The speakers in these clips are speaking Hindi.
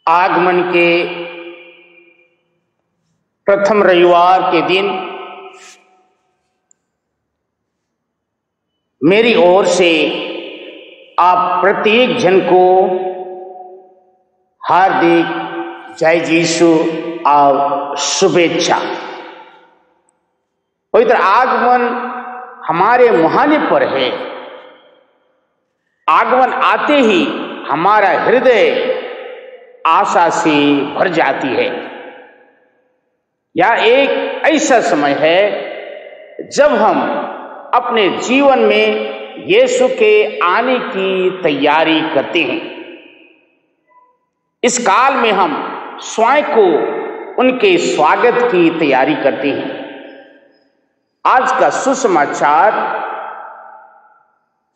आगमन के प्रथम रविवार के दिन मेरी ओर से आप प्रत्येक जन को हार्दिक जय यीशु और शुभेच्छा। पवित्र आगमन हमारे मुहाने पर है। आगमन आते ही हमारा हृदय आशा से भर जाती है। यह एक ऐसा समय है जब हम अपने जीवन में यीशु के आने की तैयारी करते हैं। इस काल में हम स्वयं को उनके स्वागत की तैयारी करते हैं। आज का सुसमाचार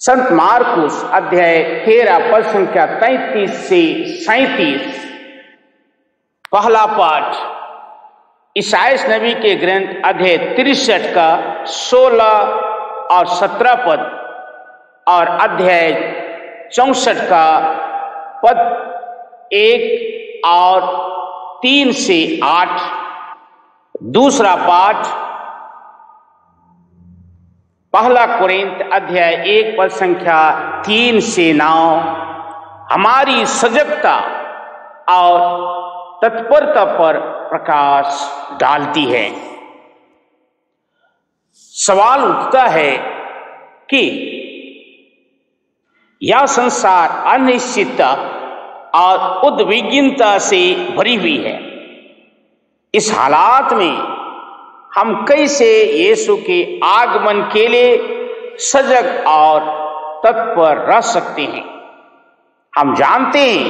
संत मार्कुस अध्याय 13 पद संख्या 33 से 37, पहला पाठ ईसायाह नबी के ग्रंथ अध्याय 63 का 16 और 17 पद और अध्याय 64 का पद 1 और 3 से 8। दूसरा पाठ पहला कोरिन्थ अध्याय 1 पद संख्या 3 से 9 हमारी सजगता और तत्परता पर प्रकाश डालती है। सवाल उठता है कि यह संसार अनिश्चितता और उद्विग्नता से भरी हुई है। इस हालात में हम कैसे यीशु के आगमन के लिए सजग और तत्पर रह सकते हैं? हम जानते हैं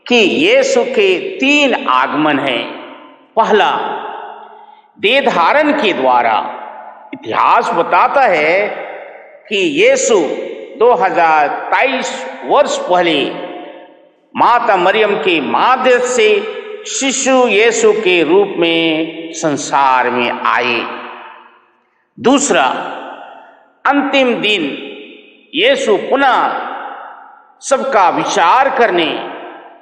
कि यीशु के 3 आगमन हैं। पहला, देह धारण के द्वारा। इतिहास बताता है कि यीशु 2023 वर्ष पहले माता मरियम के माध्यम से शिशु यीशु के रूप में संसार में आए। दूसरा, अंतिम दिन यीशु पुनः सबका विचार करने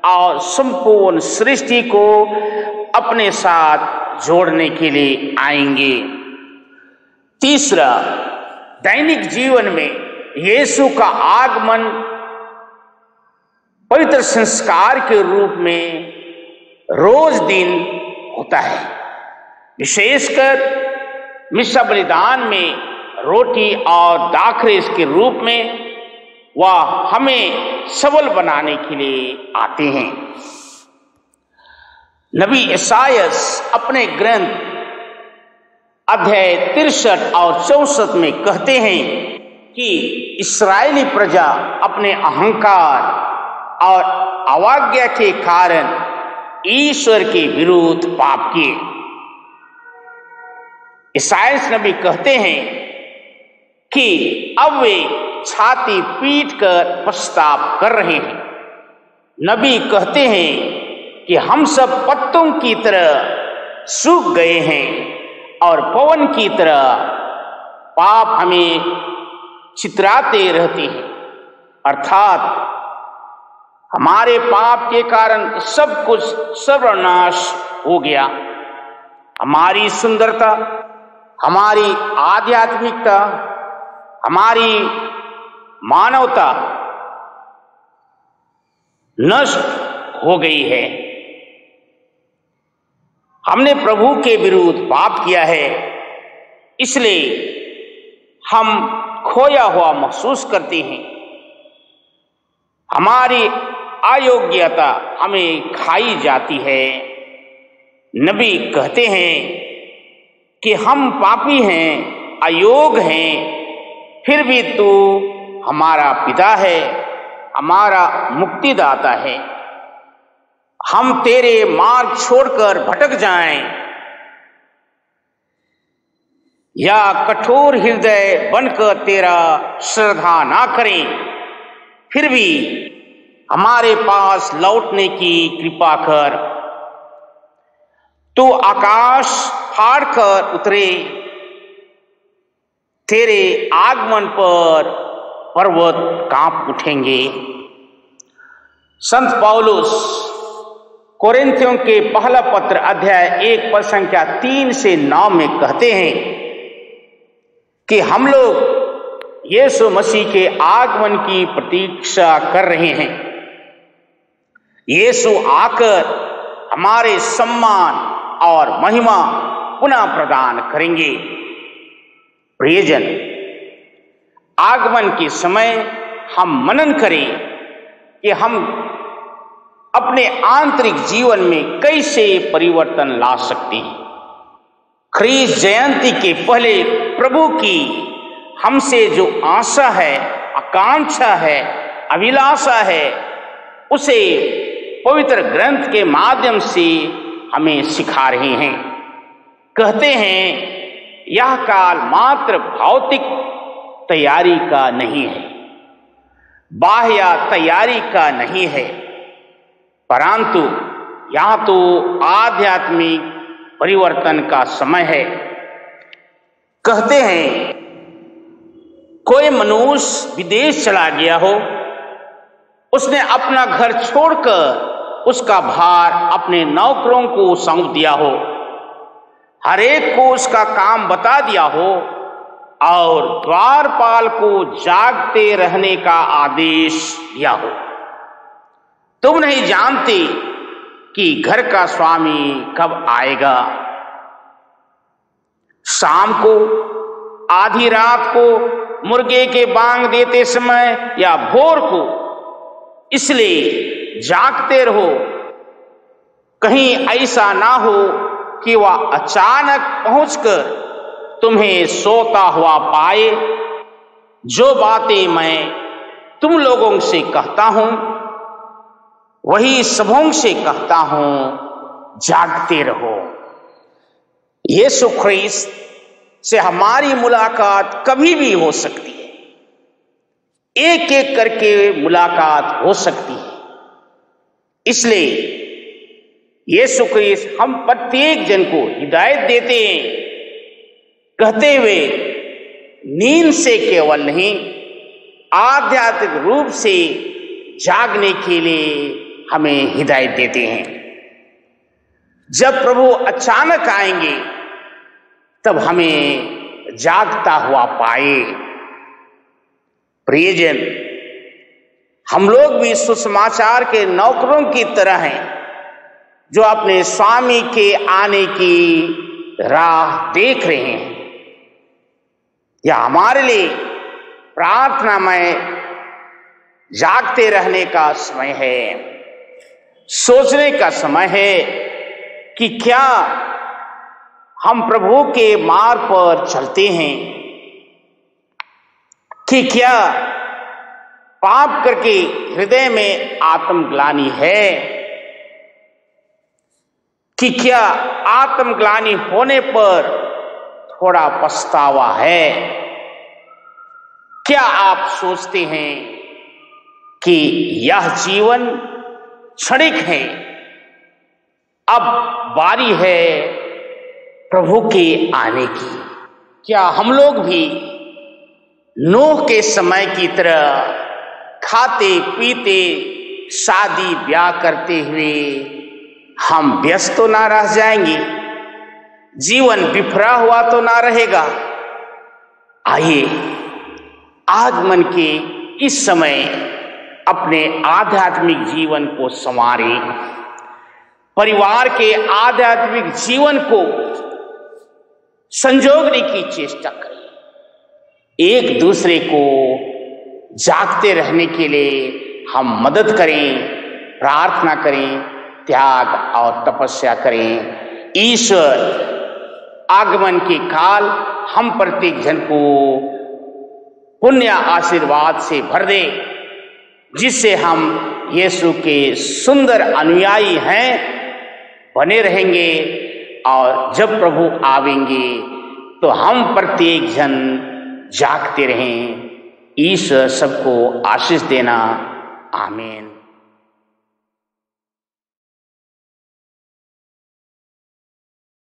और संपूर्ण सृष्टि को अपने साथ जोड़ने के लिए आएंगे। तीसरा, दैनिक जीवन में यीशु का आगमन पवित्र संस्कार के रूप में रोज दिन होता है। विशेषकर मिसा बलिदान में रोटी और दाखरस के रूप में वह हमें सबल बनाने के लिए आते हैं। नबी यशायाह अपने ग्रंथ अध्याय 63 और 64 में कहते हैं कि इस्राएली प्रजा अपने अहंकार और अवज्ञा के कारण ईश्वर के विरुद्ध पाप किए। यशायाह नबी कहते हैं कि अब वे छाती पीट कर पछतावा कर रहे हैं। नबी कहते हैं कि हम सब पत्तों की तरह सूख गए हैं और पवन की तरह पाप हमें चितराते रहते हैं। अर्थात हमारे पाप के कारण सब कुछ सर्वनाश हो गया। हमारी सुंदरता, हमारी आध्यात्मिकता, हमारी मानवता नष्ट हो गई है। हमने प्रभु के विरुद्ध पाप किया है, इसलिए हम खोया हुआ महसूस करते हैं। हमारी अयोग्यता हमें खाई जाती है। नबी कहते हैं कि हम पापी हैं, अयोग्य हैं, फिर भी तू हमारा पिता है, हमारा मुक्तिदाता है। हम तेरे मार्ग छोड़कर भटक जाएं या कठोर हृदय बनकर तेरा श्रद्धा ना करें, फिर भी हमारे पास लौटने की कृपा कर। तू आकाश फाड़ कर उतरे, तेरे आगमन पर पर्वत कांप उठेंगे। संत पौलुस कोरिन्थियों के पहला पत्र अध्याय 1 पद संख्या 3 से 9 में कहते हैं कि हम लोग यीशु मसीह के आगमन की प्रतीक्षा कर रहे हैं। यीशु आकर हमारे सम्मान और महिमा पुनः प्रदान करेंगे। प्रियजन, आगमन के समय हम मनन करें कि हम अपने आंतरिक जीवन में कैसे परिवर्तन ला सकते हैं। ख्रीस्त जयंती के पहले प्रभु की हमसे जो आशा है, आकांक्षा है, अभिलाषा है, उसे पवित्र ग्रंथ के माध्यम से हमें सिखा रहे हैं। कहते हैं यह काल मात्र भौतिक तैयारी का नहीं है, बाह्य तैयारी का नहीं है, परंतु यह तो आध्यात्मिक परिवर्तन का समय है। कहते हैं कोई मनुष्य विदेश चला गया हो, उसने अपना घर छोड़कर उसका भार अपने नौकरों को सौंप दिया हो, हर एक को उसका काम बता दिया हो और द्वारपाल को जागते रहने का आदेश दिया हो। तुम नहीं जानते कि घर का स्वामी कब आएगा, शाम को, आधी रात को, मुर्गे के बांग देते समय या भोर को। इसलिए जागते रहो, कहीं ऐसा ना हो कि वह अचानक पहुंचकर तुम्हें सोता हुआ पाए। जो बातें मैं तुम लोगों से कहता हूं वही सबों से कहता हूं, जागते रहो। यीशु ख्रीस्त से हमारी मुलाकात कभी भी हो सकती है, एक एक करके मुलाकात हो सकती है। इसलिए यीशु ख्रीस्त हम प्रत्येक जन को हिदायत देते हैं, कहते हुए नींद से केवल नहीं, आध्यात्मिक रूप से जागने के लिए हमें हिदायत देते हैं। जब प्रभु अचानक आएंगे तब हमें जागता हुआ पाए। प्रियजन, हम लोग भी सुसमाचार के नौकरों की तरह हैं जो अपने स्वामी के आने की राह देख रहे हैं। यह हमारे लिए प्रार्थना में जागते रहने का समय है, सोचने का समय है कि क्या हम प्रभु के मार्ग पर चलते हैं, कि क्या पाप करके हृदय में आत्मग्लानि है, कि क्या आत्मग्लानि होने पर थोड़ा पछतावा है। क्या आप सोचते हैं कि यह जीवन क्षणिक है, अब बारी है प्रभु के आने की? क्या हम लोग भी नूह के समय की तरह खाते पीते शादी ब्याह करते हुए हम व्यस्त तो ना रह जाएंगे, जीवन बिखरा हुआ तो ना रहेगा? आइए आगमन के इस समय अपने आध्यात्मिक जीवन को संवारें, परिवार के आध्यात्मिक जीवन को संजोगने की चेष्टा करें, एक दूसरे को जागते रहने के लिए हम मदद करें, प्रार्थना करें, त्याग और तपस्या करें। ईश्वर आगमन के काल हम प्रत्येक जन को पुण्य आशीर्वाद से भर दे, जिससे हम यीशु के सुंदर अनुयायी हैं, बने रहेंगे और जब प्रभु आवेंगे तो हम प्रत्येक जन जागते रहें। ईश्वर सबको आशीष देना। आमीन।